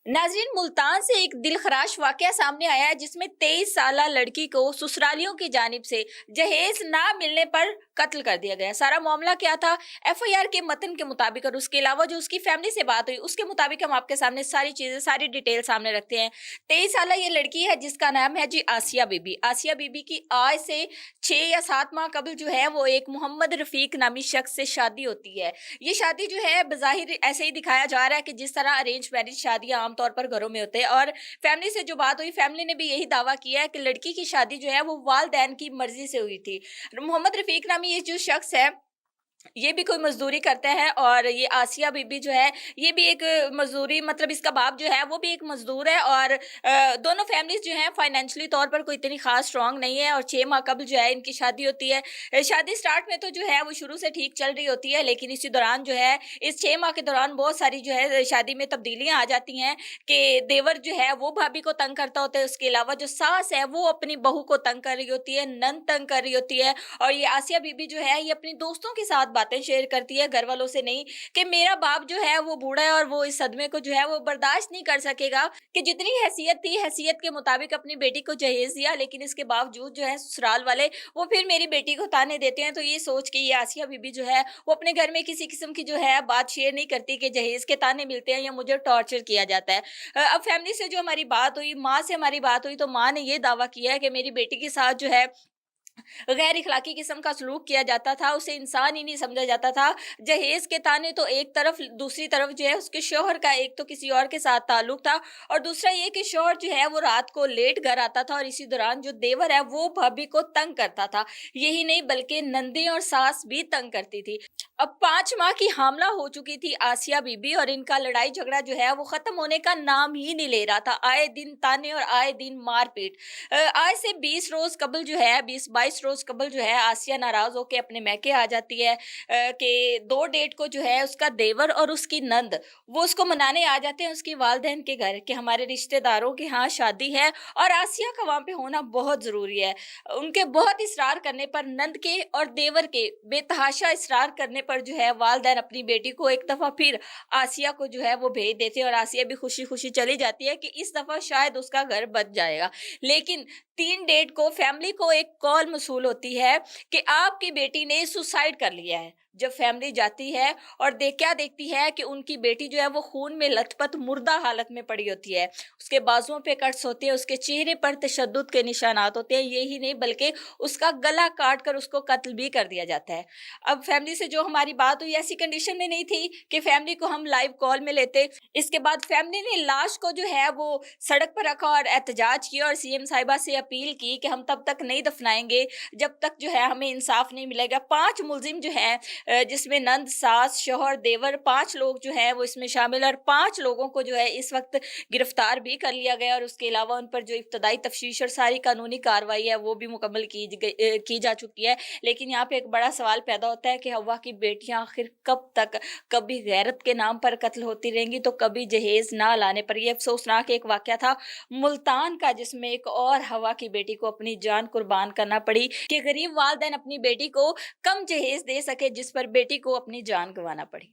नाज़रीन, मुल्तान से एक दिलखराश वाकया सामने आया है जिसमें 23 साला लड़की को ससुरालियों की जानिब से जहेज ना मिलने पर कत्ल कर दिया गया। सारा मामला क्या था? एफआईआर के मतन के मुताबिक और उसके अलावा जो उसकी फैमिली से बात हुई उसके मुताबिक हम आपके सामने सारी चीजें, सारी डिटेल सामने रखते हैं। 23 साला ये लड़की है जिसका नाम है जी आसिया बीबी। आसिया बीबी की आज से 6 या 7 माह कबल जो है वो एक मोहम्मद रफीक नामी शख्स से शादी होती है। ये शादी जो है बज़ाहिर ऐसे ही दिखाया जा रहा है कि जिस तरह अरेंज मैरिज शादियां आमतौर पर घरों में होते हैं। और फैमिली से जो बात हुई, फैमिली ने भी यही दावा किया है कि लड़की की शादी जो है वो वालदैन की मर्जी से हुई थी। मोहम्मद रफीक नामी ये जो शख्स है ये भी कोई मजदूरी करते हैं और ये आसिया बीबी जो है ये भी एक मजदूरी, मतलब इसका बाप जो है वो भी एक मजदूर है। और दोनों फैमिलीज जो हैं फाइनेंशियली तौर पर कोई इतनी खास स्ट्रांग नहीं है। और 6 माह कबल जो है इनकी शादी होती है। शादी स्टार्ट में तो जो है वो शुरू से ठीक चल रही होती है, लेकिन इसी दौरान जो है इस 6 माह के दौरान बहुत सारी जो है शादी में तब्दीलियां आ जाती हैं कि देवर जो है वो भाभी को तंग करता होता है, उसके अलावा जो सास है वो अपनी बहू को तंग कर रही होती है, नंद तंग कर रही होती है। और ये आसिया बीबी जो है ये अपनी दोस्तों के साथ बातें शेयर करती है, घर वालों से नहीं, कि मेरा बाप जो है वो बूढ़ा है और वो इस सदमे को जो है वो बर्दाश्त नहीं कर सकेगा। कि जितनी हैसियत थी हैसियत के मुताबिक अपनी बेटी को जहेज दिया, लेकिन इसके बावजूद जो है ससुराल वाले वो फिर मेरी बेटी को ताने देते हैं। तो ये सोच के ये आसिया बीबी जो है वो अपने घर में किसी किस्म की जो है बात शेयर नहीं करती कि जहेज के ताने मिलते हैं या मुझे टॉर्चर किया जाता है। अब फैमिली से जो हमारी बात हुई, माँ से हमारी बात हुई, तो माँ ने ये दावा किया है कि मेरी बेटी के साथ जो है गैर इखलाकी किस्म का सलूक किया जाता था, उसे इंसान ही नहीं समझा जाता था। जहेज के ताने तो एक तरफ, दूसरी तरफ जो है उसके शौहर का एक तो किसी और के साथ ताल्लुक था, और दूसरा ये कि शौहर जो है वो रात को लेट घर आता था और इसी दौरान जो देवर है वो भाभी को तंग करता था। यही नहीं बल्कि नंदे और सास भी तंग करती थी। अब 5 माह की हामला हो चुकी थी आसिया बीबी और इनका लड़ाई झगड़ा जो है वो खत्म होने का नाम ही नहीं ले रहा था। आए दिन ताने और आए दिन मारपीट। आज से 20 रोज कबल जो है, 20-22 रोज कबल जो है आसिया नाराज होकर अपने मैके आ जाती है कि 2 डेट को जो है उसका देवर और उसकी नंद वो उसको मनाने आ जाते हैं उसकी वालदेन के घर कि हमारे रिश्तेदारों के यहाँ शादी है और आसिया का वहां पे होना बहुत जरूरी है। उनके बहुत इसरार करने पर, नंद के और देवर के बेतहाशा इसरार करने पर जो है वालदैन अपनी बेटी को एक दफा फिर आसिया को जो है वो भेज देते हैं और आसिया भी खुशी खुशी चली जाती है कि इस दफा शायद उसका घर बच जाएगा। लेकिन 3 डेट को फैमिली को एक कॉल मसूल होती है कि आपकी बेटी ने सुसाइड कर लिया है। जब फैमिली जाती है और क्या देखती है कि उनकी बेटी जो है वो खून में लथपथ मुर्दा हालत में पड़ी होती है, उसके बाजुओं पे कट्स होते हैं, उसके चेहरे पर तशद्दुद के निशानात होते हैं। यही नहीं बल्कि उसका गला काट कर उसको कत्ल भी कर दिया जाता है। अब फैमिली से जो हमारी बात हुई ऐसी कंडीशन में नहीं थी कि फैमिली को हम लाइव कॉल में लेते। इसके बाद फैमिली ने लाश को जो है वो सड़क पर रखा और एहतजाज किया और सीएम साहिबा से अपील की कि हम तब तक नहीं दफनाएंगे जब तक जो है हमें इंसाफ नहीं मिलेगा। 5 मुलजिम जो हैं, जिसमें नंद, सास, शौहर, देवर, 5 लोग जो हैं वो इसमें शामिल, और 5 लोगों को जो है इस वक्त गिरफ्तार भी कर लिया गया। और उसके अलावा उन पर जो इब्तदाई तफ्तीश और सारी कानूनी कार्रवाई है वो भी मुकम्मल की जा चुकी है। लेकिन यहाँ पे एक बड़ा सवाल पैदा होता है कि हवा की बेटियां आखिर कब तक, कभी गैरत के नाम पर कत्ल होती रहेंगी तो कभी जहेज ना लाने पर। यह अफसोसनाक एक वाकया था मुल्तान का, जिसमें एक और हवा की बेटी को अपनी जान कुर्बान करना पड़ी कि गरीब वालदैन अपनी बेटी को कम जहेज दे सके, जिस पर बेटी को अपनी जान गंवाना पड़ी।